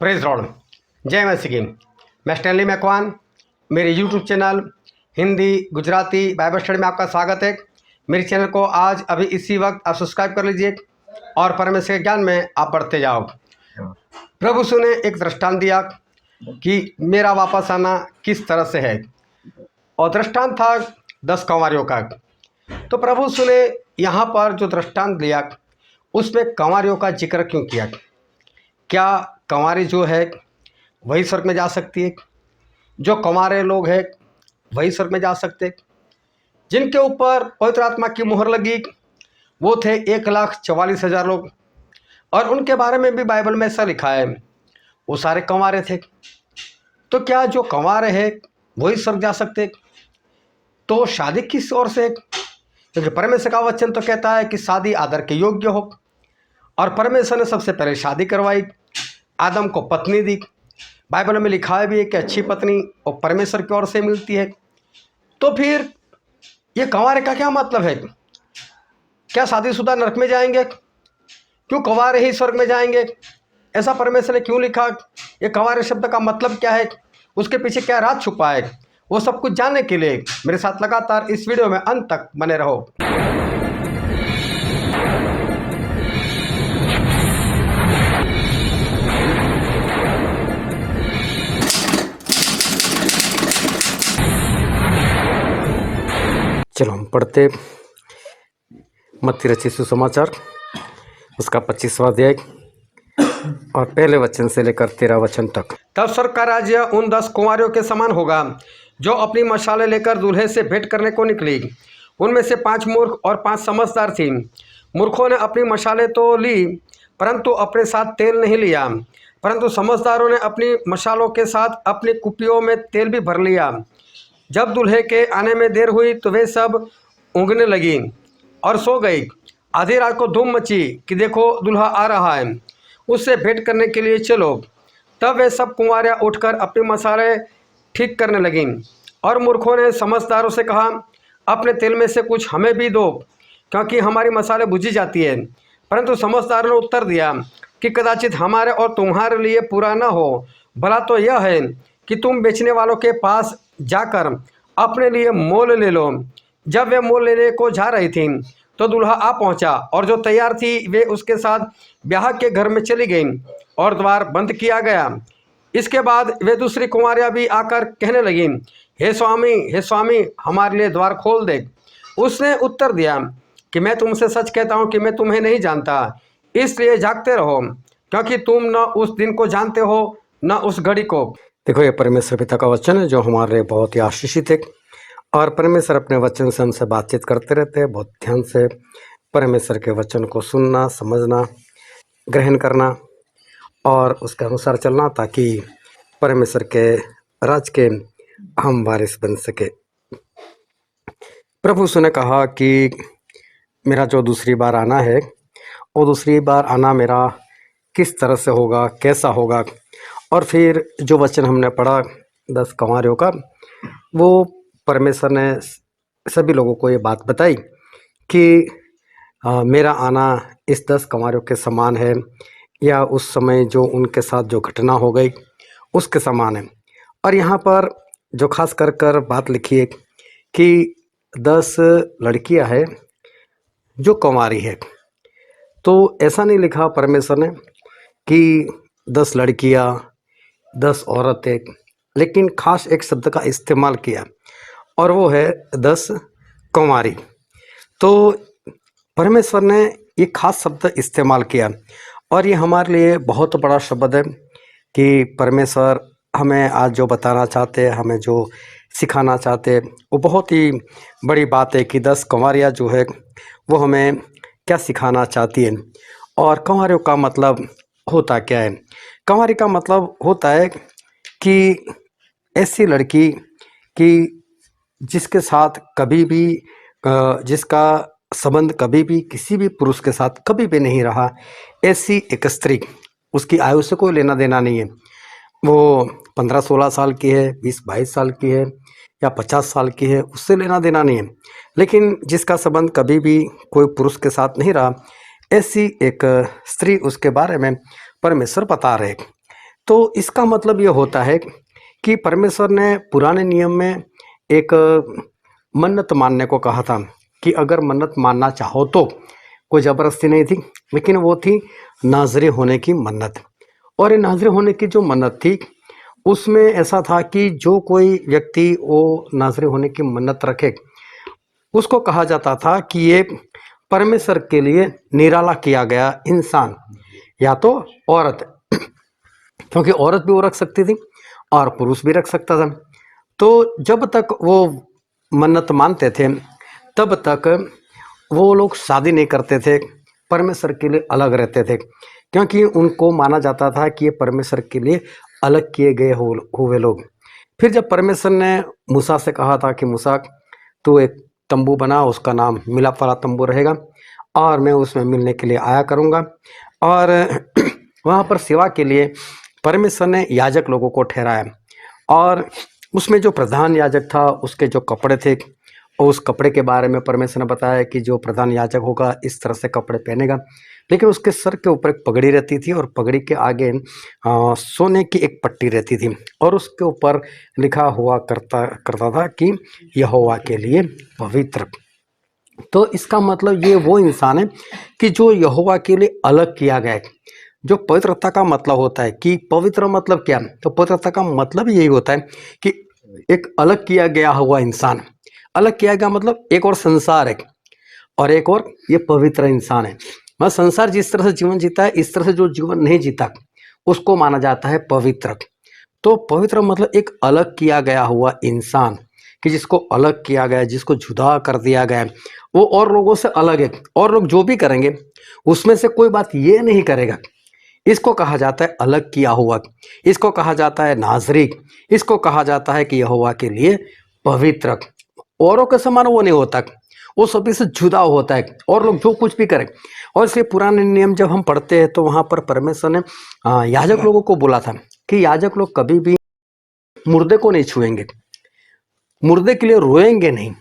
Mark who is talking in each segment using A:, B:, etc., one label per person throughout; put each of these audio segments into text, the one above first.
A: Praise Lord, जय मसीह की। मैं स्टैनली मैकवान, मेरे YouTube channel Hindi Gujarati Bible study में आपका स्वागत है। मेरे चैनल को आज अभी इसी वक्त आप सब्सक्राइब कर लीजिए और परमेश्वर के ज्ञान में आप बढ़ते जाओ। प्रभु यीशु ने एक दृष्टांत दिया कि मेरा वापस आना किस तरह से है, और दृष्टांत था 10 कंवारियों का। तो प्रभु यीशु ने यहाँ पर जो दृष्टांत दिया उसमें कंवारियों का जिक्र क्यों किया? क्या कंवारी जो है वही स्वर्ग में जा सकती है? जो कंवारे लोग हैं वही स्वर्ग में जा सकते? जिनके ऊपर पवित्र आत्मा की मुहर लगी वो थे 1,44,000 लोग, और उनके बारे में भी बाइबल में ऐसा लिखा है वो सारे कंवारे थे। तो क्या जो कंवारे हैं वही स्वर्ग जा सकते? तो शादी किस ओर से? क्योंकि परमेश्वर का वचन तो कहता है कि शादी आदर के योग्य हो, और परमेश्वर ने सबसे पहले शादी करवाई, आदम को पत्नी दी। बाइबल में लिखा है भी है कि अच्छी पत्नी और परमेश्वर की ओर से मिलती है। तो फिर ये कंवारे का क्या मतलब है? क्या शादीशुदा नरक में जाएंगे? क्यों कंवारे ही स्वर्ग में जाएंगे? ऐसा परमेश्वर ने क्यों लिखा? ये कंवारे शब्द का मतलब क्या है? उसके पीछे क्या राज छुपा है? वो सब कुछ जानने के लिए मेरे साथ लगातार इस वीडियो में अंत तक बने रहो। चलो हम पढ़ते मत्ती रचित सुसमाचार, उसका 25वां अध्याय और पहले वचन से लेकर 13 वचन तक। तब स्वर्ग का राज्य उन 10 कुंवारियों के समान होगा जो अपनी मशालें लेकर दूल्हे से भेंट करने को निकली। उनमें से 5 मूर्ख और 5 समझदार थी। मूर्खों ने अपनी मशालें तो ली, परंतु अपने साथ तेल नहीं लिया। परंतु समझदारों ने अपनी मशालों के साथ अपनी कुपियों में तेल भी भर लिया। जब दूल्हे के आने में देर हुई तो वे सब ऊँघने लगी और सो गई। आधी रात को धूम मची कि देखो दूल्हा आ रहा है, उससे भेंट करने के लिए चलो। तब वे सब कुंवारियाँ उठकर अपनी मसाले ठीक करने लगीं। और मूर्खों ने समझदारों से कहा, अपने तेल में से कुछ हमें भी दो, क्योंकि हमारी मसाले बुझी जाती है। परंतु समझदारों ने उत्तर दिया कि कदाचित हमारे और तुम्हारे लिए पूरा न हो। भला तो यह है कि तुम बेचने वालों के पास जाकर अपने लिए मोल ले लो। जब वे मोल लेने को जा रही थी तो दूल्हा आ पहुंचा, और जो तैयार थी वे उसके साथ ब्याह के घर में चली गईं और द्वार बंद किया गया। इसके बाद वे दूसरी कुंवारियां भी आकर कहने लगीं, हे स्वामी, हमारे लिए द्वार खोल दे। उसने उत्तर दिया कि मैं तुमसे सच कहता हूँ कि मैं तुम्हें नहीं जानता। इसलिए जागते रहो, क्योंकि तुम न उस दिन को जानते हो न उस घड़ी को। देखो, ये परमेश्वर पिता का वचन है जो हमारे लिए बहुत ही आशीषित है, और परमेश्वर अपने वचन से हमसे बातचीत करते रहते हैं। बहुत ध्यान से परमेश्वर के वचन को सुनना, समझना, ग्रहण करना और उसके अनुसार चलना, ताकि परमेश्वर के राज के हम वारिस बन सके। प्रभु यीशु ने कहा कि मेरा जो दूसरी बार आना है, वो दूसरी बार आना मेरा किस तरह से होगा, कैसा होगा। और फिर जो वचन हमने पढ़ा 10 कंवारियों का, वो परमेश्वर ने सभी लोगों को ये बात बताई कि मेरा आना इस 10 कंवारियों के समान है, या उस समय जो उनके साथ जो घटना हो गई उसके समान है। और यहाँ पर जो खास कर बात लिखी है कि 10 लड़कियां हैं जो कंवारी है। तो ऐसा नहीं लिखा परमेश्वर ने कि 10 लड़कियां, 10 औरतें, लेकिन खास एक शब्द का इस्तेमाल किया, और वो है 10 कंवारी। तो परमेश्वर ने ये खास शब्द इस्तेमाल किया, और ये हमारे लिए बहुत बड़ा शब्द है कि परमेश्वर हमें आज जो बताना चाहते हैं, हमें जो सिखाना चाहते हैं, वो बहुत ही बड़ी बात है कि 10 कंवारियाँ जो है वो हमें क्या सिखाना चाहती है। और कंवारियों का मतलब होता क्या है? कंवारी का मतलब होता है कि ऐसी लड़की कि जिसके साथ कभी भी जिसका संबंध कभी भी किसी भी पुरुष के साथ कभी भी नहीं रहा, ऐसी एक स्त्री। उसकी आयु से कोई लेना देना नहीं है, वो 15-16 साल की है, 20-22 साल की है या 50 साल की है, उससे लेना देना नहीं है। लेकिन जिसका संबंध कभी भी कोई पुरुष के साथ नहीं रहा, ऐसी एक स्त्री, उसके बारे में परमेश्वर बता रहे। तो इसका मतलब ये होता है कि परमेश्वर ने पुराने नियम में एक मन्नत मानने को कहा था कि अगर मन्नत मानना चाहो तो, कोई ज़बरदस्ती नहीं थी, लेकिन वो थी नाज़री होने की मन्नत। और ये नाज़री होने की जो मन्नत थी उसमें ऐसा था कि जो कोई व्यक्ति वो नाज़री होने की मन्नत रखे उसको कहा जाता था कि ये परमेश्वर के लिए निराला किया गया इंसान या तो औरत, क्योंकि औरत भी वो रख सकती थी और पुरुष भी रख सकता था। तो जब तक वो मन्नत मानते थे तब तक वो लोग शादी नहीं करते थे, परमेश्वर के लिए अलग रहते थे, क्योंकि उनको माना जाता था कि ये परमेश्वर के लिए अलग किए गए हुए लोग। फिर जब परमेश्वर ने मूसा से कहा था कि मूसा तू एक तंबू बना, उसका नाम मिलाप वाला तंबू रहेगा और मैं उसमें मिलने के लिए आया करूँगा, और वहाँ पर सेवा के लिए परमेश्वर ने याजक लोगों को ठहराया। और उसमें जो प्रधान याजक था उसके जो कपड़े थे, और उस कपड़े के बारे में परमेश्वर ने बताया कि जो प्रधान याजक होगा इस तरह से कपड़े पहनेगा, लेकिन उसके सर के ऊपर एक पगड़ी रहती थी और पगड़ी के आगे सोने की एक पट्टी रहती थी और उसके ऊपर लिखा हुआ करता था कि यहोवा के लिए पवित्र। तो इसका मतलब ये वो इंसान है कि जो यहोवा के लिए अलग किया गया है। जो पवित्रता का मतलब होता है कि पवित्र मतलब क्या, तो पवित्रता का मतलब यही होता है कि एक अलग किया गया हुआ इंसान, अलग किया गया मतलब एक और संसार है और एक और ये पवित्र इंसान है। मतलब संसार जिस तरह से जीवन जीता है इस तरह से जो जीवन नहीं जीता उसको माना जाता है पवित्र। तो पवित्र मतलब एक अलग किया गया हुआ इंसान, कि जिसको अलग किया गया है, जिसको जुदा कर दिया गया है, वो और लोगों से अलग है। और लोग जो भी करेंगे उसमें से कोई बात ये नहीं करेगा, इसको कहा जाता है अलग किया हुआ, इसको कहा जाता है नाज़री, इसको कहा जाता है कि यहोवा के लिए पवित्र। औरों के समान वो नहीं होता, वो सभी से जुदा होता है और लोग जो कुछ भी करें। और इसलिए पुराने नियम जब हम पढ़ते हैं तो वहाँ पर परमेश्वर ने याजक लोगों को बोला था कि याजक लोग कभी भी मुर्दे को नहीं छुएंगे, मुर्दे के लिए रोएंगे नहीं,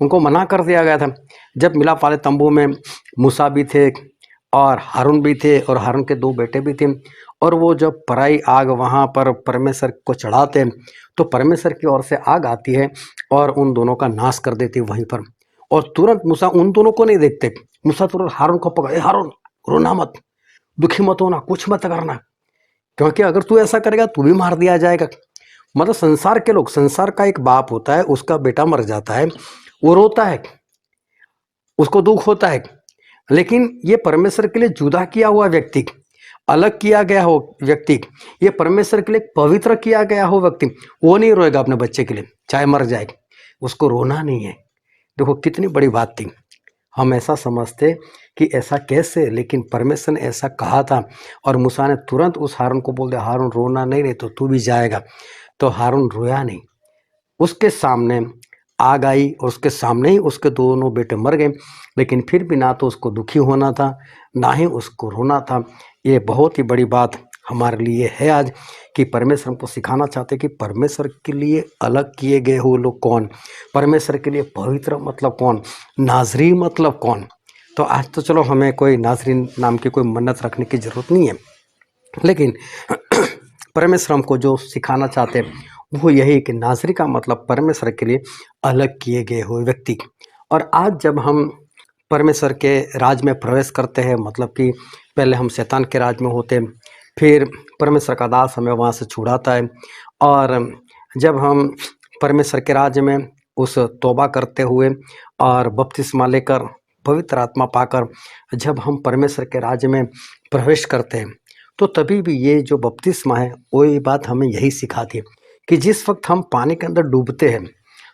A: उनको मना कर दिया गया था। जब मिलाप वाले तंबू में मूसा भी थे और हारून भी थे और हारून के दो बेटे भी थे, और वो जब पराई आग वहाँ पर परमेश्वर को चढ़ाते तो परमेश्वर की ओर से आग आती है और उन दोनों का नाश कर देती है वहीं पर। और तुरंत मूसा उन दोनों को नहीं देखते, मूसा तुरंत हारून को पकड़, हारून रोना मत, दुखी मत होना, कुछ मत करना, क्योंकि अगर तू ऐसा करेगा तू भी मार दिया जाएगा। मतलब संसार के लोग, संसार का एक बाप होता है, उसका बेटा मर जाता है, वो रोता है, उसको दुख होता है, लेकिन ये परमेश्वर के लिए जुदा किया हुआ व्यक्ति, अलग किया गया हो व्यक्ति, ये परमेश्वर के लिए पवित्र किया गया हो व्यक्ति, वो नहीं रोएगा अपने बच्चे के लिए चाहे मर जाए, उसको रोना नहीं है। देखो कितनी बड़ी बात थी। हम ऐसा समझते कि ऐसा कैसे, लेकिन परमेश्वर ने ऐसा कहा था और मूसा ने तुरंत उस हारून को बोल दिया हारून रोना नहीं तो तू भी जाएगा। तो हारून रोया नहीं, उसके सामने आग आई और उसके सामने ही उसके दोनों बेटे मर गए, लेकिन फिर भी ना तो उसको दुखी होना था ना ही उसको रोना था। ये बहुत ही बड़ी बात हमारे लिए है आज कि परमेश्वर हमको सिखाना चाहते कि परमेश्वर के लिए अलग किए गए हुए लोग कौन, परमेश्वर के लिए पवित्र मतलब कौन, नाज़री मतलब कौन। तो आज तो चलो हमें कोई नाज़री नाम की कोई मन्नत रखने की ज़रूरत नहीं है, लेकिन परमेश्वर हमको जो सिखाना चाहते हैं वो यही कि नाज़री का मतलब परमेश्वर के लिए अलग किए गए हुए व्यक्ति। और आज जब हम परमेश्वर के राज में प्रवेश करते हैं, मतलब कि पहले हम शैतान के राज में होते हैं, फिर परमेश्वर का दास हमें वहाँ से छुड़ाता है, और जब हम परमेश्वर के राज्य में उस तौबा करते हुए और बपतिस्मा लेकर पवित्र आत्मा पाकर जब हम परमेश्वर के राज्य में प्रवेश करते हैं, तो तभी भी ये जो बपतिस्मा है वो ये बात हमें यही सिखाती है कि जिस वक्त हम पानी के अंदर डूबते हैं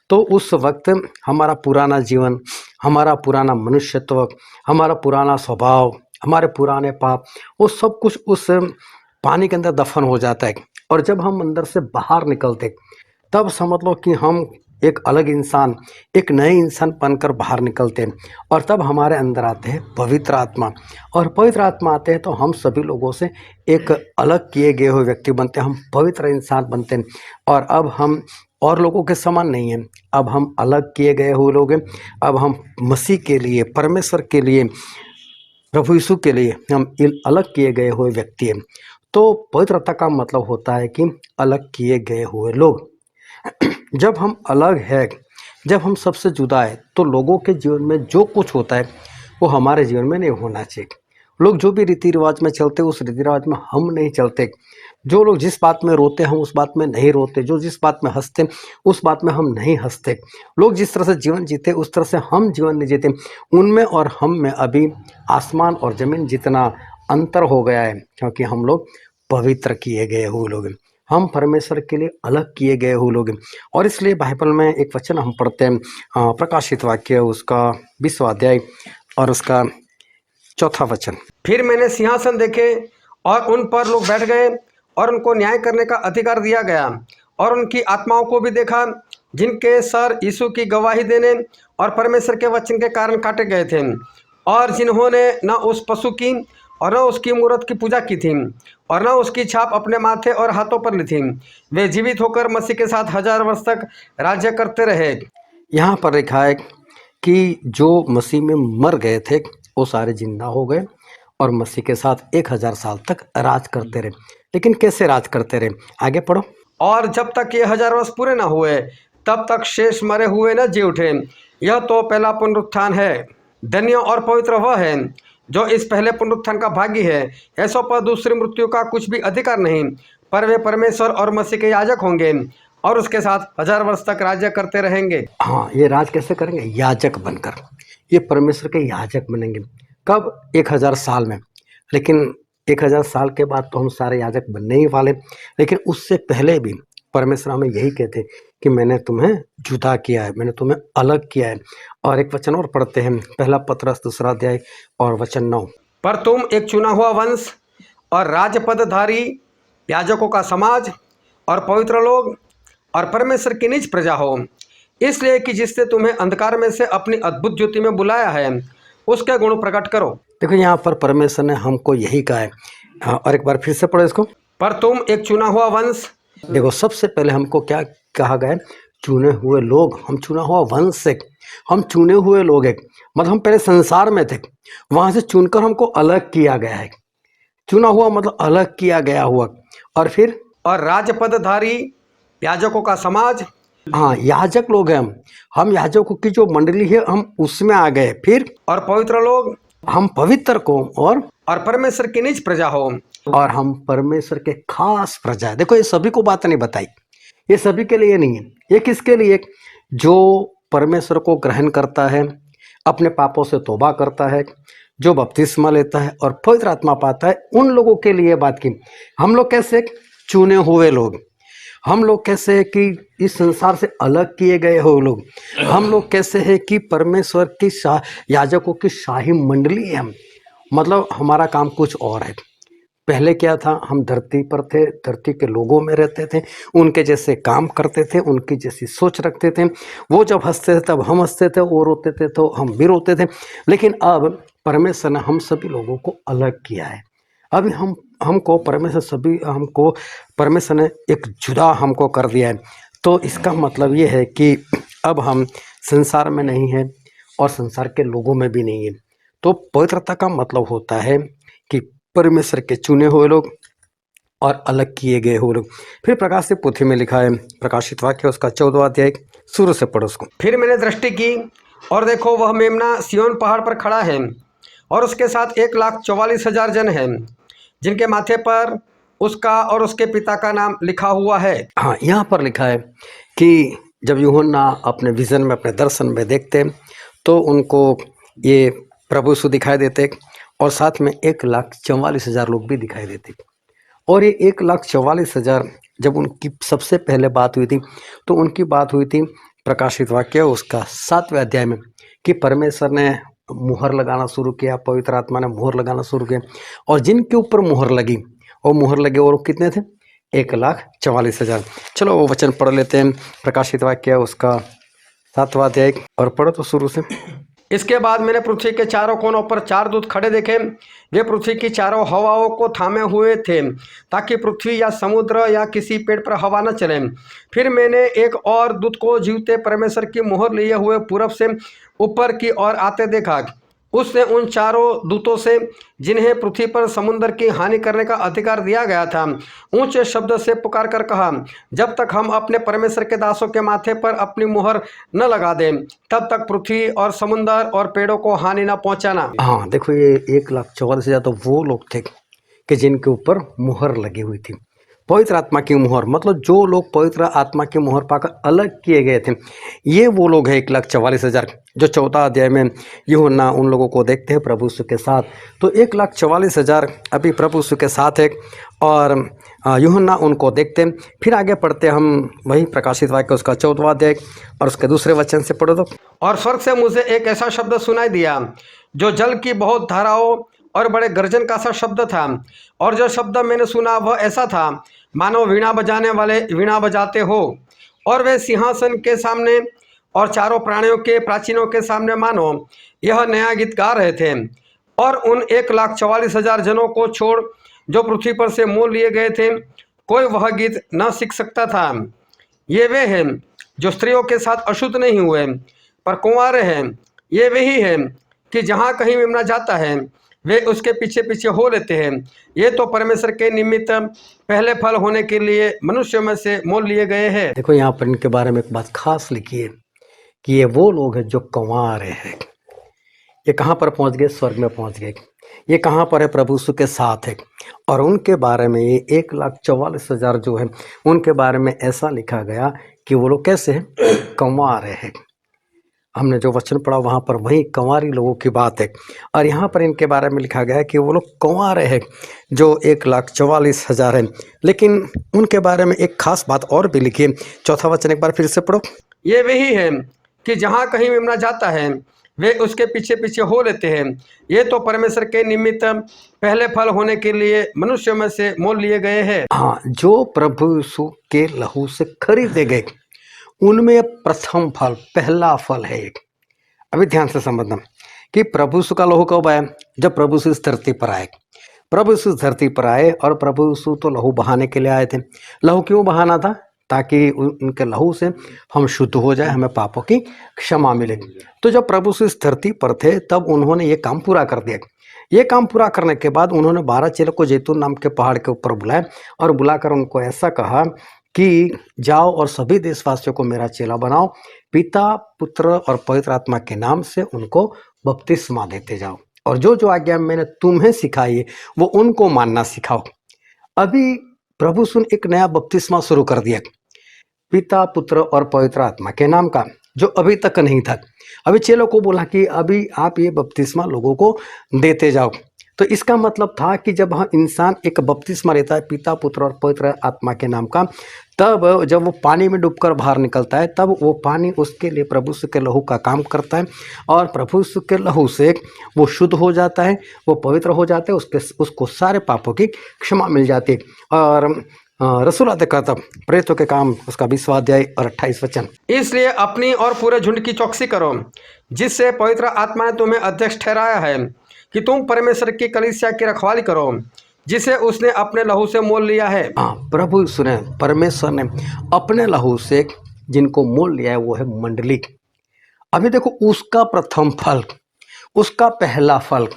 A: तो उस वक्त हमारा पुराना जीवन, हमारा पुराना मनुष्यत्व, हमारा पुराना स्वभाव, हमारे पुराने पाप, वो सब कुछ उस पानी के अंदर दफन हो जाता है। और जब हम अंदर से बाहर निकलते तब समझ लो कि हम एक अलग इंसान, एक नए इंसान बनकर बाहर निकलते हैं, और तब हमारे अंदर आते हैं पवित्र आत्मा, और पवित्र आत्मा आते हैं तो हम सभी लोगों से एक अलग किए गए हुए व्यक्ति बनते हैं, हम पवित्र इंसान बनते हैं। और अब हम और लोगों के समान नहीं हैं, अब हम अलग किए गए हुए लोग हैं, अब हम मसीह के लिए, परमेश्वर के लिए, प्रभु यीशु के लिए हम अलग किए गए हुए व्यक्ति हैं। तो पवित्रता का मतलब होता है कि अलग किए गए हुए लोग। जब हम अलग हैं, जब हम सबसे जुदा है, तो लोगों के जीवन में जो कुछ होता है वो हमारे जीवन में नहीं होना चाहिए। लोग जो भी रीति रिवाज में चलते उस रीति रिवाज में हम नहीं चलते। जो लोग जिस बात में रोते हम उस बात में नहीं रोते। जो जिस बात में हंसते उस बात में हम नहीं हंसते। लोग जिस तरह से जीवन जीते उस तरह से हम जीवन नहीं जीते। उनमें और हम में अभी आसमान और ज़मीन जितना अंतर हो गया है, क्योंकि हम लोग पवित्र किए गए हुए लोग हैं। हम परमेश्वर के लिए अलग किए गए हुए लोग हैं। और इसलिए बाइबल में एक वचन हम पढ़ते हैं, प्रकाशित वाक्य उसका 20वां अध्याय और उसका 4था वचन।
B: फिर मैंने सिंहासन देखे और उन पर लोग बैठ गए और उनको न्याय करने का अधिकार दिया गया, और उनकी आत्माओं को भी देखा जिनके सर यीशु की गवाही देने और परमेश्वर के वचन के कारण काटे गए थे, और जिन्होंने न उस पशु की और न उसकी मूरत की पूजा की थी और न उसकी छाप अपने माथे और हाथों पर ली थी। वे जीवित होकर मसीह के साथ 1000 वर्ष तक राज्य करते रहे।
A: यहाँ पर लिखा है कि जो मसीह में मर गए थे वो सारे जिंदा हो गए और मसीह के साथ 1000 साल तक राज करते रहे। लेकिन कैसे राज करते रहे, आगे पढ़ो।
B: और जब तक ये 1000 वर्ष पूरे न हुए तब तक शेष मरे हुए न जी उठे। यह तो पहला पुनरुत्थान है। धन्य और पवित्र वह है जो इस पहले पुनरुत्थान का भागी है। ऐसों पर दूसरी मृत्यु का कुछ भी अधिकार नहीं, पर वे परमेश्वर और मसीह के याजक होंगे और उसके साथ 1000 वर्ष तक राज्य करते रहेंगे।
A: हाँ, ये राज कैसे करेंगे? याजक बनकर। ये परमेश्वर के याजक बनेंगे। कब? 1000 साल में। लेकिन 1000 साल के बाद तो हम सारे याजक बनने ही वाले। लेकिन उससे पहले भी परमेश्वर हमें यही कहते कि मैंने तुम्हें जुदा किया है, मैंने तुम्हें अलग किया है। और एक वचन और पढ़ते हैं, पहला पतरस 2 अध्याय और वचन 9।
B: पर तुम एक चुना हुआ वंश और राजपदधारी, याजकों का समाज और पवित्र लोग और परमेश्वर की निज प्रजा हो, इसलिए कि जिसने तुम्हें अंधकार में से अपनी अद्भुत ज्योति में बुलाया है उसके गुण प्रकट करो।
A: देखो यहाँ पर परमेश्वर ने हमको यही कहा है। हाँ, और एक बार फिर से पढ़ो इसको।
B: पर तुम एक चुना हुआ वंश।
A: देखो सबसे पहले हमको क्या कहा गया है? चुने हुए लोग। हम चुना हुआ वंश से, हम चुने हुए लोग हैं। मतलब हम पहले संसार में थे, वहां से चुनकर हमको अलग किया गया है। चुना हुआ मतलब अलग किया गया हुआ। और फिर
B: और राजपदधारी, याजकों का समाज।
A: हाँ, याजक लोग हैं हम याजकों की जो मंडली है हम उसमें आ गए। फिर
B: और पवित्र लोग,
A: हम पवित्र को और
B: परमेश्वर की निज प्रजा हो।
A: और हम परमेश्वर के खास प्रजा है। देखो ये सभी को बात नहीं बताई, ये सभी के लिए नहीं है। ये किसके लिए? जो परमेश्वर को ग्रहण करता है, अपने पापों से तौबा करता है, जो बपतिस्मा लेता है और पवित्र आत्मा पाता है, उन लोगों के लिए बात की। हम लोग कैसे? चुने हुए लोग। हम लोग कैसे है कि इस संसार से अलग किए गए हो लोग। हम लोग कैसे है कि परमेश्वर की याजकों की शाही मंडली है हम। मतलब हमारा काम कुछ और है। पहले क्या था? हम धरती पर थे, धरती के लोगों में रहते थे, उनके जैसे काम करते थे, उनकी जैसी सोच रखते थे। वो जब हंसते थे तब हम हंसते थे, वो रोते थे तो हम भी रोते थे। लेकिन अब परमेश्वर ने हम सभी लोगों को अलग किया है। अभी हमको परमेश्वर ने एक जुदा हमको कर दिया है। तो इसका मतलब ये है कि अब हम संसार में नहीं हैं और संसार के लोगों में भी नहीं है। तो पवित्रता का मतलब होता है कि परमेश्वर के चुने हुए लोग और अलग किए गए हुए लोग। फिर प्रकाशित पोथी में लिखा है, प्रकाशित वाक्य उसका 14वां अध्याय, शुरू से पढ़ो उसको।
B: फिर मैंने दृष्टि की और देखो वह मेमना सिय्योन पहाड़ पर खड़ा है और उसके साथ 1,44,000 जन हैं जिनके माथे पर उसका और उसके पिता का नाम लिखा हुआ है।
A: हाँ, यहाँ पर लिखा है कि जब यूहन्ना अपने विजन में, अपने दर्शन में देखते तो उनको ये प्रभु यीशु दिखाई देते और साथ में 1,44,000 लोग भी दिखाई देते। और ये 1,44,000 जब उनकी सबसे पहले बात हुई थी तो उनकी बात हुई थी प्रकाशित वाक्य उसका 7वें अध्याय में कि परमेश्वर ने मुहर लगाना शुरू किया, पवित्र आत्मा ने मुहर लगाना शुरू किया। और जिनके ऊपर मुहर लगी और मुहर लगे और कितने थे? 1,44,000। चलो वो वचन पढ़ लेते हैं, प्रकाशित वाक्य उसका 7वां अध्याय, और पढ़ो तो शुरू से।
B: इसके बाद मैंने पृथ्वी के चारों कोनों पर 4 दूत खड़े देखे। वे पृथ्वी की चारों हवाओं को थामे हुए थे ताकि पृथ्वी या समुद्र या किसी पेड़ पर हवा न चले। फिर मैंने एक और दूत को जीवते परमेश्वर की मुहर लिए हुए पूरब से ऊपर की ओर आते देखा। उसने उन चारों दूतों से, जिन्हें पृथ्वी पर समुद्र की हानि करने का अधिकार दिया गया था, ऊंचे शब्द से पुकार कर कहा, जब तक हम अपने परमेश्वर के दासों के माथे पर अपनी मुहर न लगा दें, तब तक पृथ्वी और समुद्र और पेड़ों को हानि न पहुंचाना।
A: हाँ देखो, ये 1,44,000 तो वो लोग थे कि जिनके ऊपर मुहर लगी हुई थी, पवित्र आत्मा की मुहर। मतलब जो लोग पवित्र आत्मा की मुहर पाकर अलग किए गए थे, ये वो लोग हैं 1,44,000। जो 14 अध्याय में यूहन्ना उन लोगों को देखते हैं प्रभु यीशु के साथ, तो 1,44,000 अभी प्रभु यीशु के साथ है और यूहन्ना उनको देखते हैं। फिर आगे पढ़ते हम वही प्रकाशित वाक्य उसका 14वां अध्याय और उसके दूसरे वचन से पढ़ो तो।
B: और स्वर्ग से मुझे एक ऐसा शब्द सुनाई दिया जो जल की बहुत धाराओं और बड़े गर्जन का सा शब्द था, और जो शब्द मैंने सुना वह ऐसा था मानो वीणा बजाने वाले वीणा बजाते हो, और वे सिंहासन के सामने और चारों प्राणियों के प्राचीनों के सामने मानो यह नया गीत गा रहे थे। और उन 1,44,000 जनों को छोड़ जो पृथ्वी पर से मोल लिए गए थे, कोई वह गीत न सीख सकता था। ये वे हैं जो स्त्रियों के साथ अशुद्ध नहीं हुए पर कुंवारे हैं। ये वही हैं कि जहाँ कहीं मेमना जाता है वे उसके पीछे पीछे हो लेते हैं। ये तो परमेश्वर के निमित्त पहले फल होने के लिए मनुष्यों में से मोल लिए गए हैं।
A: देखो यहाँ पर इनके बारे में एक बात खास लिखी है कि ये वो लोग हैं जो कंवारे हैं। ये कहाँ पर पहुँच गए? स्वर्ग में पहुँच गए। ये कहाँ पर है? प्रभु यीशु के साथ है। और उनके बारे में ये 1,44,000 जो है, उनके बारे में ऐसा लिखा गया कि वो लोग कैसे हैं? कंवारे हैं। हमने जो वचन पढ़ा वहाँ पर वही कंवारी लोगों की बात है। और यहाँ पर इनके बारे में लिखा गया है कि वो लोग कंवारे हैं जो 1,44,000 हैं। लेकिन उनके बारे में एक खास बात और भी लिखी है। चौथा वचन एक बार फिर से पढ़ो।
B: ये वही है कि जहाँ कहीं मेमना जाता है वे उसके पीछे पीछे हो लेते हैं। ये तो परमेश्वर के निमित्त पहले फल होने के लिए मनुष्यों में से मोल लिए गए हैं।
A: हाँ, जो प्रभु यीशु के लहू से खरीदे गए, उनमें प्रथम फल, पहला फल है एक। अभी ध्यान से समझना कि प्रभु यीशु का लहू कब आया? जब प्रभु यीशु इस धरती पर आए। प्रभु यीशु इस धरती पर आए और प्रभु यीशु तो लहू बहाने के लिए आए थे। लहू क्यों बहाना था? ताकि उनके लहू से हम शुद्ध हो जाए, हमें पापों की क्षमा मिले। तो जब प्रभु यीशु इस धरती पर थे तब उन्होंने ये काम पूरा कर दिया। ये काम पूरा करने के बाद उन्होंने 12 चेलों को जैतून नाम के पहाड़ के ऊपर बुलाया और बुलाकर उनको ऐसा कहा कि जाओ और सभी देशवासियों को मेरा चेला बनाओ, पिता, पुत्र और पवित्र आत्मा के नाम से उनको बपतिस्मा देते जाओ, और जो जो आज्ञा मैंने तुम्हें सिखाई है वो उनको मानना सिखाओ। अभी प्रभु सुन एक नया बपतिस्मा शुरू कर दिया, पिता, पुत्र और पवित्र आत्मा के नाम का, जो अभी तक नहीं था। अभी चेलों को बोला कि अभी आप ये बपतिस्मा लोगों को देते जाओ। तो इसका मतलब था कि जब हम इंसान एक बपतिस्मा लेता है पिता, पुत्र और पवित्र आत्मा के नाम का, तब जब वो पानी में डूबकर बाहर निकलता है तब वो पानी उसके लिए प्रभु यीशु के लहू का काम करता है, और प्रभु यीशु के लहू से वो शुद्ध हो जाता है, वो पवित्र हो जाता है, उसको सारे पापों की क्षमा मिल जाती है। और रसूल कहता प्रेरितों के काम उसका 20वां अध्याय और 28 वचन।
B: इसलिए अपनी और पूरे झुंड की चौकसी करो, जिससे पवित्र आत्मा ने तुम्हें अध्यक्ष ठहराया है कि तुम परमेश्वर की कलीसिया की रखवाली करो, जिसे उसने अपने लहू से मोल लिया है।
A: हाँ, प्रभु यीशु ने, परमेश्वर ने अपने लहू से जिनको मोल लिया है वो है मंडली। अभी देखो, उसका प्रथम फल, उसका पहला फल।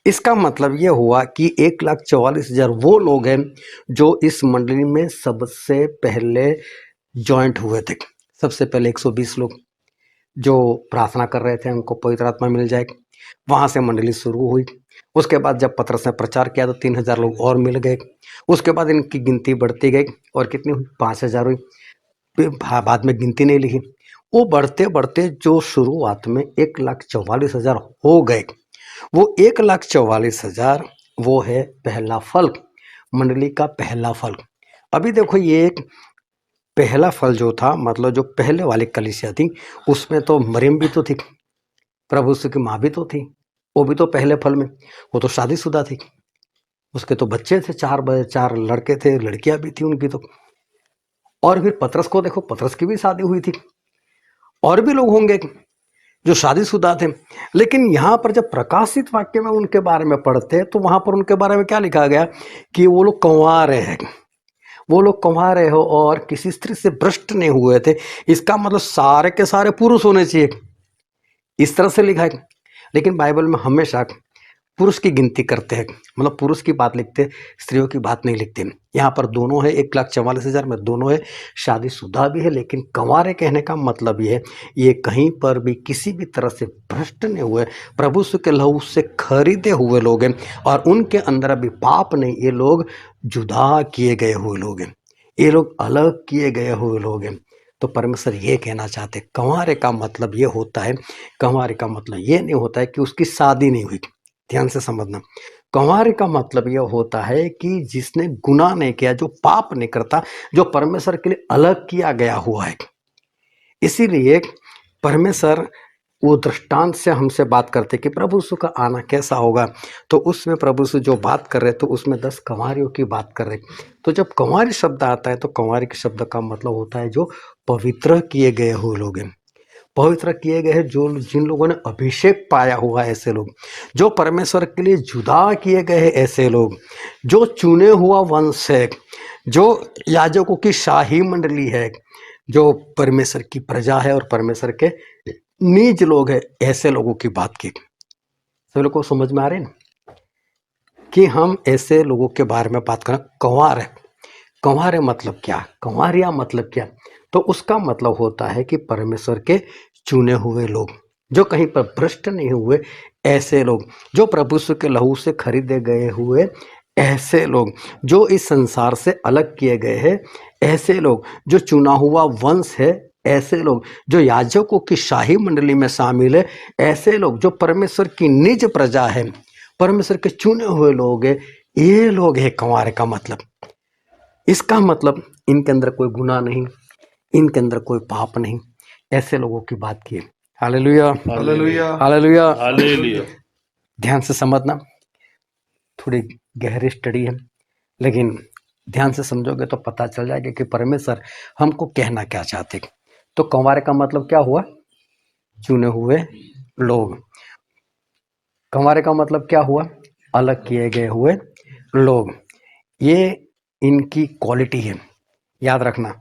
A: इसका मतलब ये हुआ कि 1,44,000 वो लोग हैं जो इस मंडली में सबसे पहले ज्वाइंट हुए थे। सबसे पहले 120 लोग जो प्रार्थना कर रहे थे उनको पवित्र आत्मा मिल जाएगी, वहाँ से मंडली शुरू हुई। उसके बाद जब पतरस ने प्रचार किया तो 3,000 लोग और मिल गए। उसके बाद इनकी गिनती बढ़ती गई और कितनी हुई? 5,000 हुई। फिर बाद में गिनती नहीं लिखी। वो बढ़ते बढ़ते जो शुरुआत में 1,44,000 हो गए, वो 1,44,000 वो है पहला फल, मंडली का पहला फल। अभी देखो, ये एक पहला फल जो था, मतलब जो पहले वाली कलीसिया थी उसमें तो मरियम भी तो थी, प्रभु यीशु की माँ भी तो थी, वो भी तो पहले फल में, वो तो शादीशुदा थी, उसके तो बच्चे थे, 4 लड़के थे, लड़कियां भी थी उनकी तो। और फिर पतरस को देखो, पतरस की भी शादी हुई थी, और भी लोग होंगे जो शादीशुदा थे। लेकिन यहाँ पर जब प्रकाशित वाक्य में उनके बारे में पढ़ते हैं तो वहाँ पर उनके बारे में क्या लिखा गया कि वो लोग कंवारे हैं, वो लोग कंवारे हो और किसी स्त्री से भ्रष्ट नहीं हुए थे। इसका मतलब सारे के सारे पुरुष होने चाहिए, इस तरह से लिखा है। लेकिन बाइबल में हमेशा पुरुष की गिनती करते हैं, मतलब पुरुष की बात लिखते, स्त्रियों की बात नहीं लिखते। यहाँ पर दोनों है, 1,44,000 में दोनों है, शादीशुदा भी है, लेकिन कंवारे कहने का मतलब ये है, ये कहीं पर भी किसी भी तरह से भ्रष्ट नहीं हुए, प्रभु यीशु के लहू से खरीदे हुए लोग हैं, और उनके अंदर अभी पाप नहीं, ये लोग जुदा किए गए हुए लोग हैं, ये लोग अलग किए गए हुए लोग हैं। तो परमेश्वर ये कहना चाहते, कंवारे का मतलब ये होता है, कंवारे का मतलब ये नहीं होता है कि उसकी शादी नहीं हुई, ध्यान से समझना। कंवारे का मतलब यह होता है कि जिसने गुनाह नहीं किया, जो पाप नहीं करता, जो परमेश्वर के लिए अलग किया गया हुआ है। इसीलिए परमेश्वर वो दृष्टांत से हमसे बात करते कि प्रभु यीशु का आना कैसा होगा, तो उसमें प्रभु यीशु जो बात कर रहे तो उसमें 10 कंवारियों की बात कर रहे। तो जब कंवारी शब्द आता है तो कंवारी के शब्द का मतलब होता है जो पवित्र किए गए हुए लोग हैं, पवित्र किए गए हैं, जो जिन लोगों ने अभिषेक पाया हुआ है, ऐसे लोग, जो परमेश्वर के लिए जुदा किए गए हैं, ऐसे लोग, जो चुने हुआ वंश है, जो याजकों की शाही मंडली है, जो परमेश्वर की प्रजा है और परमेश्वर के निज लोग हैं, ऐसे लोगों की बात की। सभी लोग को समझ में आ रहे हैं कि हम ऐसे लोगों के बारे में बात करें। कंवार है, कंवारे मतलब क्या, कंवारिया मतलब क्या, तो उसका मतलब होता है कि परमेश्वर के चुने हुए लोग, जो कहीं पर भ्रष्ट नहीं हुए, ऐसे लोग, जो प्रभु यीशु के लहू से खरीदे गए हुए, ऐसे लोग, जो इस संसार से अलग किए गए हैं, ऐसे लोग, जो चुना हुआ वंश है, ऐसे लोग, जो याजकों की शाही मंडली में शामिल है, ऐसे लोग, जो परमेश्वर की निज प्रजा है, परमेश्वर के चुने हुए लोग है, ये लोग है कंवारे का मतलब। इसका मतलब इनके अंदर कोई गुनाह नहीं, इनके अंदर कोई पाप नहीं, ऐसे लोगों की बात की। Hallelujah,
C: hallelujah,
A: hallelujah.
C: हालेलुया।
A: ध्यान से समझना, थोड़ी गहरी स्टडी है, लेकिन ध्यान से समझोगे तो पता चल जाएगा कि परमेश्वर हमको कहना क्या चाहते। तो कंवारे का मतलब क्या हुआ, चुने हुए लोग। कंवारे का मतलब क्या हुआ, अलग किए गए हुए लोग। ये इनकी क्वालिटी है, याद रखना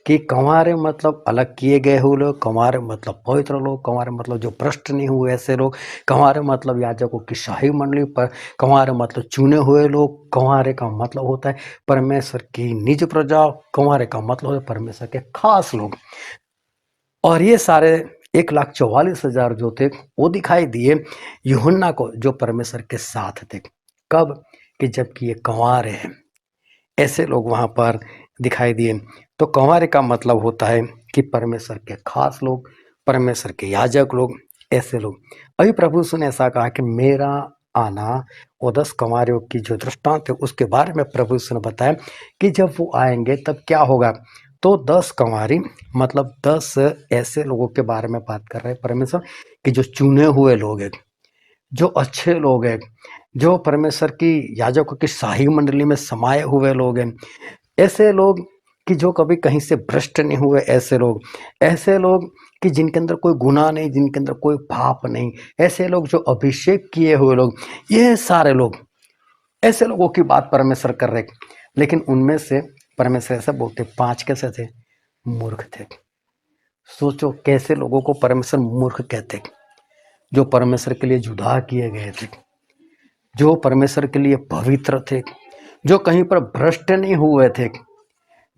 A: कि कंवारे मतलब अलग किए गए हुए लोग, कंवारे मतलब पवित्र लोग, कंवारे मतलब जो भ्रष्ट नहीं हुए ऐसे लोग, कंवारे मतलब याजकों की शाही मंडली पर, कंवारे मतलब चुने हुए लोग, कंवारे का मतलब होता है परमेश्वर की निज प्रजा, कंवारे का मतलब होता है परमेश्वर के खास लोग। और ये सारे 1,44,000 जो थे वो दिखाई दिए यूहन्ना को, जो परमेश्वर के साथ थे। कब, कि जबकि ये कंवारे हैं, ऐसे लोग वहाँ पर दिखाई दिए। तो कंवारे का मतलब होता है कि परमेश्वर के खास लोग, परमेश्वर के याजक लोग, ऐसे लोग। अभी प्रभु यीशु ने ऐसा कहा कि मेरा आना, वो 10 कंवारियों की जो दृष्टांत है उसके बारे में प्रभु यीशु ने बताया कि जब वो आएंगे तब क्या होगा। तो 10 कंवारी मतलब 10 ऐसे लोगों के बारे में बात कर रहे हैं परमेश्वर, कि जो चुने हुए लोग हैं, जो अच्छे लोग हैं, जो परमेश्वर की याजकों की शाही मंडली में समाये हुए लोग हैं, ऐसे लोग कि जो कभी कहीं से भ्रष्ट नहीं हुए, ऐसे लोग कि जिनके अंदर कोई गुनाह नहीं, जिनके अंदर कोई पाप नहीं, ऐसे लोग जो अभिषेक किए हुए लोग, ये सारे लोग, ऐसे लोगों की बात परमेश्वर कर रहे। लेकिन उनमें से परमेश्वर ऐसा बोलते 5 कैसे थे, मूर्ख थे। सोचो कैसे लोगों को परमेश्वर मूर्ख कहते, जो परमेश्वर के लिए जुदा किए गए थे, जो परमेश्वर के लिए पवित्र थे, जो कहीं पर भ्रष्ट नहीं हुए थे,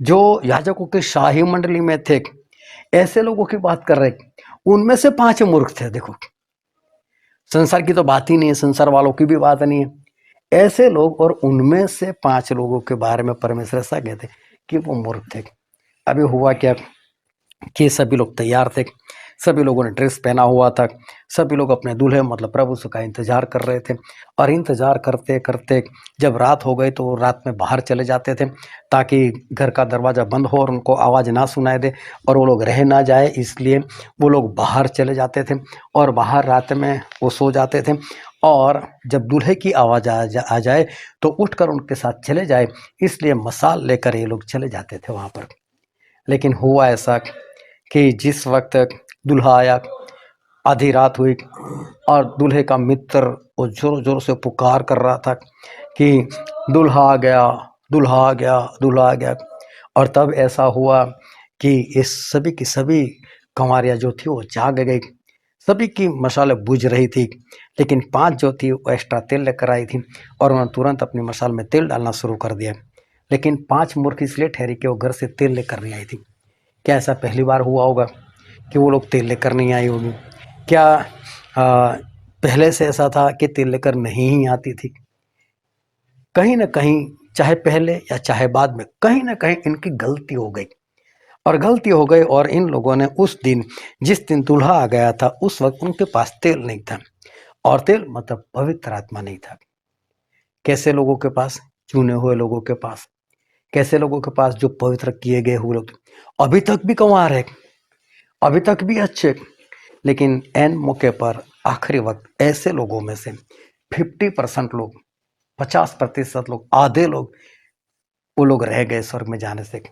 A: जो याजकों की शाही मंडली में थे, ऐसे लोगों की बात कर रहे। उनमें से 5 मूर्ख थे। देखो, संसार की तो बात ही नहीं है, संसार वालों की भी बात नहीं है, ऐसे लोग, और उनमें से 5 लोगों के बारे में परमेश्वर ऐसा कहते कि वो मूर्ख थे। अभी हुआ क्या कि सभी लोग तैयार थे, सभी लोगों ने ड्रेस पहना हुआ था, सभी लोग अपने दूल्हे मतलब प्रभु यीशु का इंतजार कर रहे थे। और इंतजार करते करते जब रात हो गई तो वो रात में बाहर चले जाते थे, ताकि घर का दरवाज़ा बंद हो और उनको आवाज़ ना सुनाई दे और वो लोग रह ना जाए, इसलिए वो लोग बाहर चले जाते थे और बाहर रात में वो सो जाते थे। और जब दूल्हे की आवाज़ आ जाए तो उठकर उनके साथ चले जाए, इसलिए मशाल लेकर ये लोग चले जाते थे वहाँ पर। लेकिन हुआ ऐसा कि जिस वक्त दूल्हा आया, आधी रात हुई और दूल्हे का मित्र वो जोर जोर से पुकार कर रहा था कि दूल्हा आ गया, दूल्हा आ गया, दूल्हा आ गया। और तब ऐसा हुआ कि ये सभी की सभी कंवारियाँ जो थी वो जाग गई, सभी की मशालें बुझ रही थी, लेकिन 5 जो थी वो एक्स्ट्रा तेल लेकर आई थी और उन्होंने तुरंत अपनी मशाल में तेल डालना शुरू कर दिया। लेकिन 5 मूर्ख इसलिए ठहरी कि वो घर से तेल लेकर नहीं आई थी। क्या ऐसा पहली बार हुआ होगा कि वो लोग तेल लेकर नहीं आई होगी? क्या पहले से ऐसा था कि तेल लेकर नहीं ही आती थी? कहीं ना कहीं, चाहे पहले या चाहे बाद में, कहीं ना कहीं इनकी गलती हो गई और इन लोगों ने उस दिन, जिस दिन दूल्हा आ गया था, उस वक्त उनके पास तेल नहीं था। और तेल मतलब पवित्र आत्मा नहीं था। कैसे लोगों के पास? चुने हुए लोगों के पास। कैसे लोगों के पास? जो पवित्र किए गए हुए लोग। अभी तक भी कंवार है, अभी तक भी अच्छे, लेकिन एन मौके पर आखिरी वक्त ऐसे लोगों में से 50% लोग, 50% लोग, आधे लोग, वो लोग रह गए स्वर्ग में जाने से।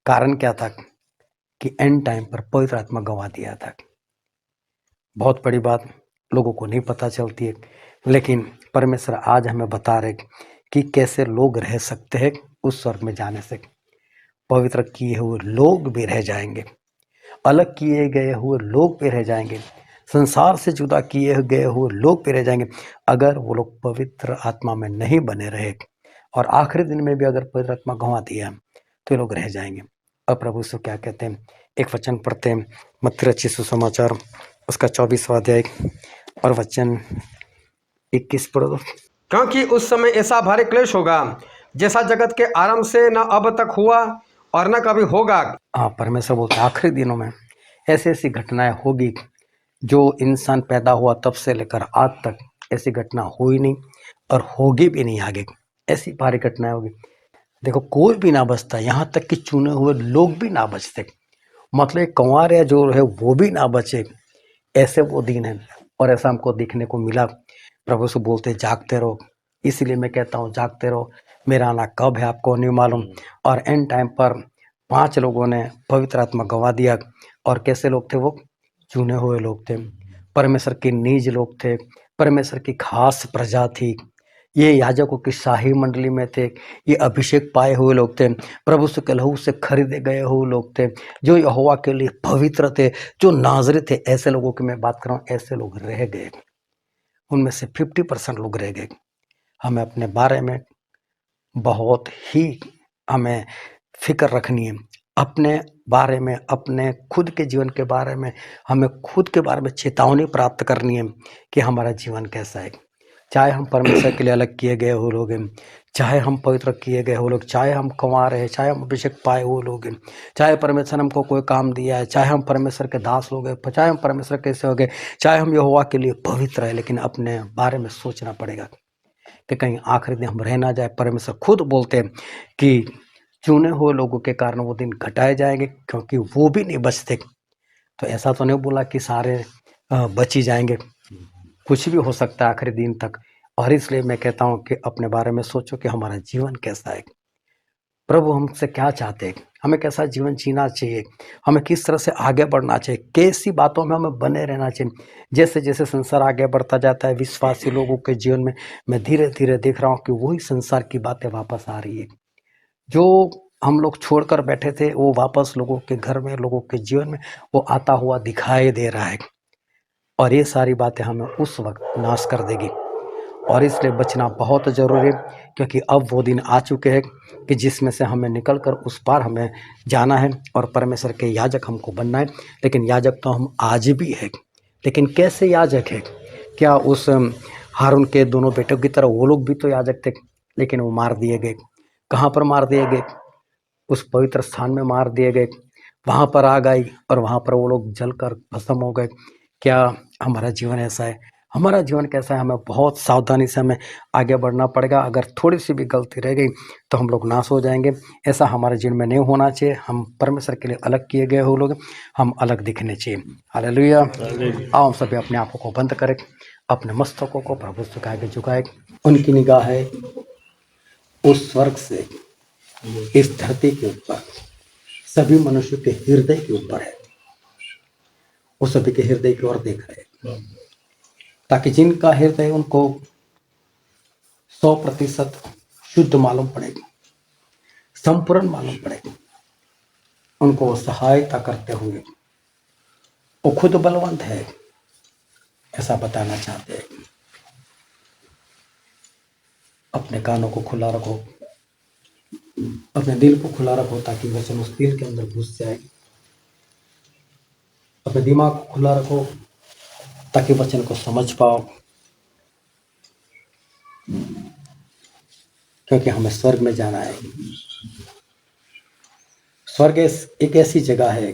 A: कारण क्या था? कि एंड टाइम पर पवित्र आत्मा गंवा दिया था। बहुत बड़ी बात लोगों को नहीं पता चलती है, लेकिन परमेश्वर आज हमें बता रहे कि कैसे लोग रह सकते हैं उस स्वर्ग में जाने से। पवित्र किए हुए लोग भी रह जाएंगे, अलग किए गए हुए लोग भी रह जाएंगे, संसार से जुदा किए गए हुए लोग भी रह जाएंगे, अगर वो लोग पवित्र आत्मा में नहीं बने रहे और आखिरी दिन में भी अगर पवित्र आत्मा गंवा दिया तो ये लोग रह जाएंगे। अब प्रभु से क्या कहते हैं? एक वचन पढ़ते हैं, मत्ती रचित सुसमाचार उसका 24वां अध्याय और वचन 21 पढ़ो दो।
B: क्योंकि उस समय ऐसा भारी क्लेश होगा जैसा जगत के आरंभ से न अब तक हुआ और न कभी होगा।
A: हाँ, परमेश्वर बोलते आखिरी दिनों में ऐसी ऐसी घटनाएं होगी जो इंसान पैदा हुआ तब से लेकर आज तक ऐसी घटना हुई नहीं और होगी भी नहीं आगे। ऐसी भारी घटनाएं होगी। देखो, कोई भी ना बचता, यहाँ तक कि चुने हुए लोग भी ना बचते। मतलब एक कंवार या जो है वो भी ना बचे। ऐसे वो दिन है और ऐसा हमको देखने को मिला। प्रभु से बोलते जागते रहो। इसलिए मैं कहता हूँ जागते रहो, मेरा आना कब है आपको नहीं मालूम। और एंड टाइम पर 5 लोगों ने पवित्र आत्मा गंवा दिया। और कैसे लोग थे वो? चुने हुए लोग थे, परमेश्वर के निज लोग थे, परमेश्वर की खास प्रजा थी। ये याजकों की शाही मंडली में थे, ये अभिषेक पाए हुए लोग थे, प्रभु से लहू से खरीदे गए हुए लोग थे, जो यहोवा के लिए पवित्र थे, जो नाज़री थे। ऐसे लोगों की मैं बात कर रहा हूँ। ऐसे लोग रह गए, उनमें से 50% लोग रह गए। हमें अपने बारे में बहुत ही हमें फिक्र रखनी है। अपने बारे में, अपने खुद के जीवन के बारे में हमें खुद के बारे में चेतावनी प्राप्त करनी है कि हमारा जीवन कैसा है। चाहे हम परमेश्वर के लिए अलग किए गए हो लोग हैं, चाहे हम पवित्र किए गए हो लोग, चाहे हम कंवार हैं, चाहे हम अभिषेक पाए हुए लोग हैं, चाहे परमेश्वर हमको कोई काम दिया है, चाहे हम परमेश्वर के दास लोग हैं, चाहे हम परमेश्वर कैसे हो गए, चाहे हम यहोवा के लिए पवित्र है, लेकिन अपने बारे में सोचना पड़ेगा कि कहीं आखिरी दिन हम रह ना जाए। परमेश्वर खुद बोलते हैं कि चुने हुए लोगों के कारण वो दिन घटाए जाएंगे, क्योंकि वो भी नहीं बचते। तो ऐसा तो नहीं बोला कि सारे बच ही जाएंगे, कुछ भी हो सकता है आखिरी दिन तक। और इसलिए मैं कहता हूँ कि अपने बारे में सोचो कि हमारा जीवन कैसा है, प्रभु हमसे क्या चाहते हैं, हमें कैसा जीवन जीना चाहिए, हमें किस तरह से आगे बढ़ना चाहिए, कैसी बातों में हमें बने रहना चाहिए। जैसे जैसे संसार आगे बढ़ता जाता है, विश्वासी लोगों के जीवन में मैं धीरे धीरे देख रहा हूँ कि वही संसार की बातें वापस आ रही है। जो हम लोग छोड़कर बैठे थे वो वापस लोगों के घर में, लोगों के जीवन में वो आता हुआ दिखाई दे रहा है। और ये सारी बातें हमें उस वक्त नाश कर देगी। और इसलिए बचना बहुत ज़रूरी है, क्योंकि अब वो दिन आ चुके हैं कि जिसमें से हमें निकलकर उस पार हमें जाना है और परमेश्वर के याजक हमको बनना है। लेकिन याजक तो हम आज भी हैं, लेकिन कैसे याजक है? क्या उस हारून के दोनों बेटों की तरह वो लोग भी तो याजक थे, लेकिन वो मार दिए गए। कहाँ पर मार दिए गए? उस पवित्र स्थान में मार दिए गए। वहाँ पर आग आई और वहाँ पर वो लोग जलकर भस्म हो गए। क्या हमारा जीवन ऐसा है? हमारा जीवन कैसा है? हमें बहुत सावधानी से हमें आगे बढ़ना पड़ेगा। अगर थोड़ी सी भी गलती रह गई तो हम लोग नाश हो जाएंगे। ऐसा हमारे जीवन में नहीं होना चाहिए। हम परमेश्वर के लिए अलग किए गए हो लोग, हम अलग दिखने चाहिए। हालेलुया। आओ हम सभी अपने आंखों को बंद करें, अपने मस्तकों को प्रभु से आगे झुकाए। उनकी निगाह है उस स्वर्ग से इस धरती के ऊपर, सभी मनुष्यों के हृदय के ऊपर है। वो सभी के हृदय की ओर देख रहे हैं, ताकि जिनका हृदय उनको 100% शुद्ध मालूम पड़ेगा, संपूर्ण मालूम पड़ेगा, उनको सहायता करते हुए वो खुद बलवंत है ऐसा बताना चाहते हैं। अपने कानों को खुला रखो, अपने दिल को खुला रखो ताकि वचन उस दिल के अंदर घुस जाए। अपने दिमाग को खुला रखो ताकि वचन को समझ पाओ, क्योंकि हमें स्वर्ग में जाना है। स्वर्ग एक ऐसी जगह है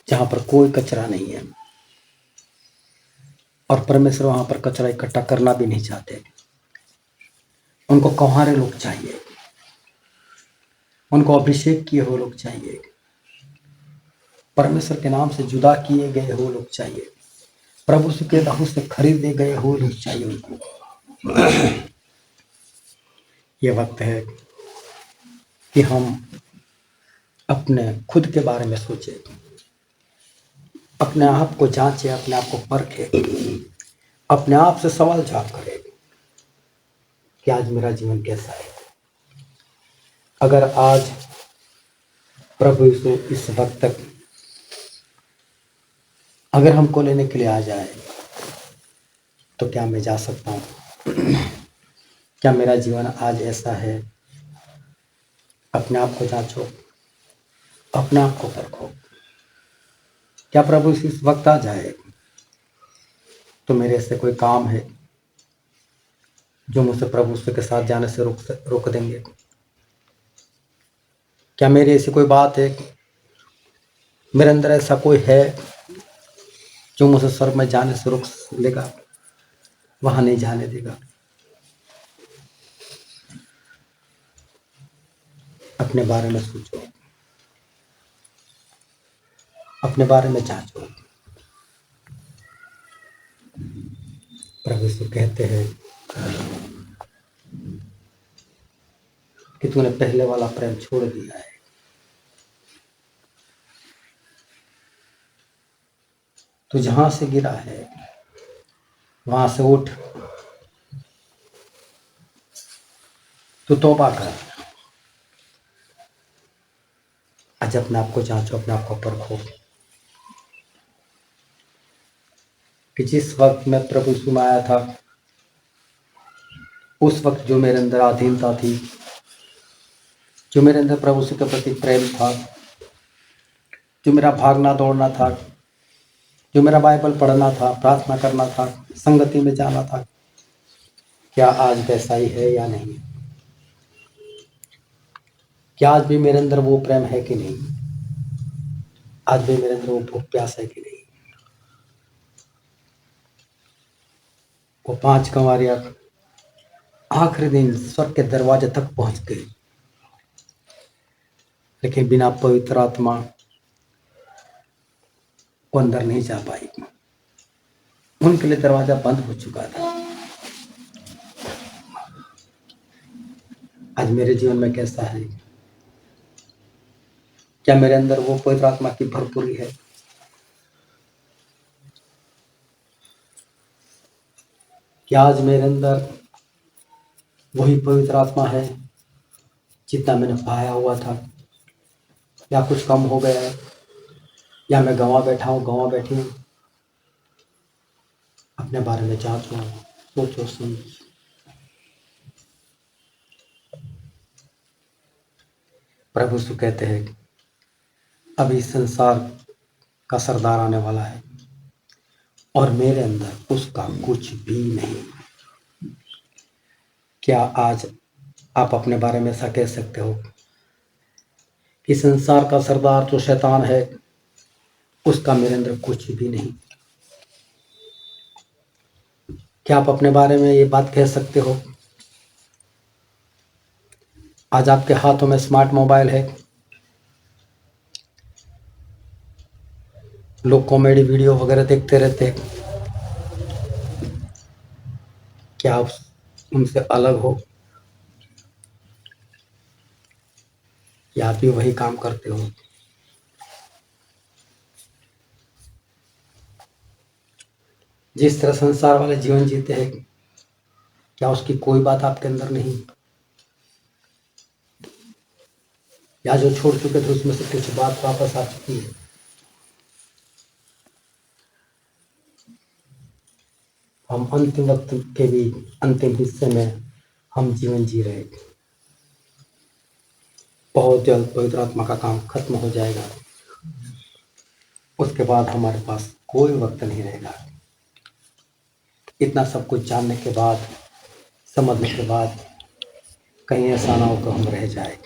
A: जहां पर कोई कचरा नहीं है, और परमेश्वर वहां पर कचरा इकट्ठा करना भी नहीं चाहते। उनको कुंवारे लोग चाहिए, उनको अभिषेक किए हुए लोग चाहिए, परमेश्वर के नाम से जुदा किए गए हुए लोग चाहिए, प्रभु के लहू से खरीदे गए हुए लोग चाहिए उनको। ये वक्त है कि हम अपने खुद के बारे में सोचें, अपने आप को जांचें, अपने आप को परखें, अपने आप से सवाल जवाब करें कि आज मेरा जीवन कैसा है। अगर आज प्रभु यीशु इस वक्त तक अगर हमको लेने के लिए आ जाए तो क्या मैं जा सकता हूँ? क्या मेरा जीवन आज ऐसा है? अपने आप को जांचो, अपने आप को परखो। क्या प्रभु इस वक्त आ जाए तो मेरे से कोई काम है जो मुझसे प्रभु के साथ जाने से रोक देंगे? क्या मेरी ऐसी कोई बात है, मेरे अंदर ऐसा कोई है जो मुझे स्वर्ग में जाने से रोक लेगा, वहां नहीं जाने देगा? अपने बारे में सोचो, अपने बारे में जांचो। प्रभु यीशु कहते हैं कि तूने पहले वाला प्रेम छोड़ दिया है। तू जहां से गिरा है वहां से उठ, तू तौबा कर। आज अपने आप को जांचो, अपने आप को परखो कि जिस वक्त मैं प्रभु यीशु में आया था उस वक्त जो मेरे अंदर अधीनता थी, जो मेरे अंदर प्रभु यीशु के प्रति प्रेम था, जो मेरा भागना दौड़ना था, जो मेरा बाइबल पढ़ना था, प्रार्थना करना था, संगति में जाना था, क्या आज वैसा ही है या नहीं? क्या आज भी मेरे अंदर वो प्रेम है कि नहीं? आज भी मेरे अंदर वो भूख प्यास है कि नहीं? वो 5 कंवारियां आखिरी दिन स्वर्ग के दरवाजे तक पहुंच गए, लेकिन बिना पवित्र आत्मा वो अंदर नहीं जा पाई। उनके लिए दरवाजा बंद हो चुका था। आज मेरे जीवन में कैसा है? क्या मेरे अंदर वो पवित्र आत्मा की भरपूरी है? क्या आज मेरे अंदर वही पवित्र आत्मा है जितना मैंने पाया हुआ था, या कुछ कम हो गया है, या मैं गंवा बैठा हूँ, गंवा बैठी हूँ? अपने बारे में जांचो, सोचो, समझो। प्रभु यीशु कहते हैं अभी संसार का सरदार आने वाला है और मेरे अंदर उसका कुछ भी नहीं। क्या आज आप अपने बारे में ऐसा कह सकते हो कि संसार का सरदार जो शैतान है उसका मेरे अंदर कुछ भी नहीं? क्या आप अपने बारे में ये बात कह सकते हो? आज आपके हाथों में स्मार्ट मोबाइल है, लोग कॉमेडी वीडियो वगैरह देखते रहते हैं, क्या आप उनसे अलग हो या आप भी वही काम करते हो? जिस तरह संसार वाले जीवन जीते हैं, क्या उसकी कोई बात आपके अंदर नहीं? या जो छोड़ चुके थे उसमें से कुछ बात वापस आ चुकी है? हम अंतिम वक्त के भी अंतिम हिस्से में हम जीवन जी रहे। बहुत जल्द पवित्र आत्मा का काम खत्म हो जाएगा। उसके बाद हमारे पास कोई वक्त नहीं रहेगा। इतना सब कुछ जानने के बाद, समझने के बाद कहीं ऐसा ना हो तो हम रह जाए।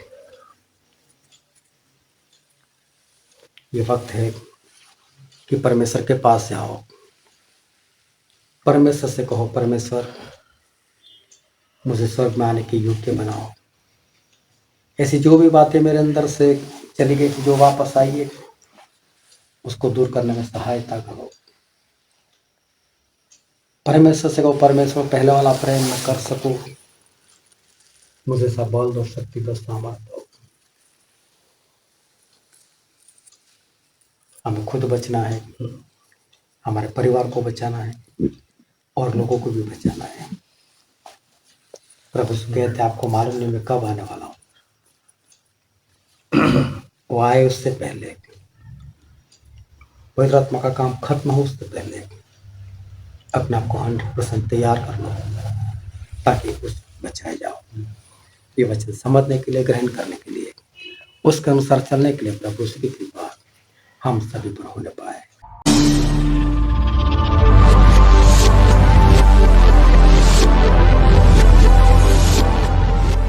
A: ये वक्त है कि परमेश्वर के पास जाओ। परमेश्वर से कहो, परमेश्वर मुझे स्वर्ग में आने के योग्य बनाओ। ऐसी जो भी बातें मेरे अंदर से चली गई थी, जो वापस आई है, उसको दूर करने में सहायता करो। परमेश्वर से कहो, परमेश्वर पहले वाला प्रेम मैं कर सकूं, मुझे सब बल दो, शक्ति दो, सामर्थ्य दो। हमें खुद बचना है, हमारे परिवार को बचाना है और लोगों को भी बचाना है। प्रभु कहते आपको मालूम नहीं मैं कब आने वाला हूं। वो आए उससे पहले, पवित्र आत्मा का काम खत्म हो उससे पहले अपने आप को 100% तैयार कर लो, ताकि कुछ बचाए जाओ। ये वचन समझने के लिए, ग्रहण करने के लिए, उसके अनुसार चलने के लिए प्रभु की कृपा हम सभी पर होने पाए।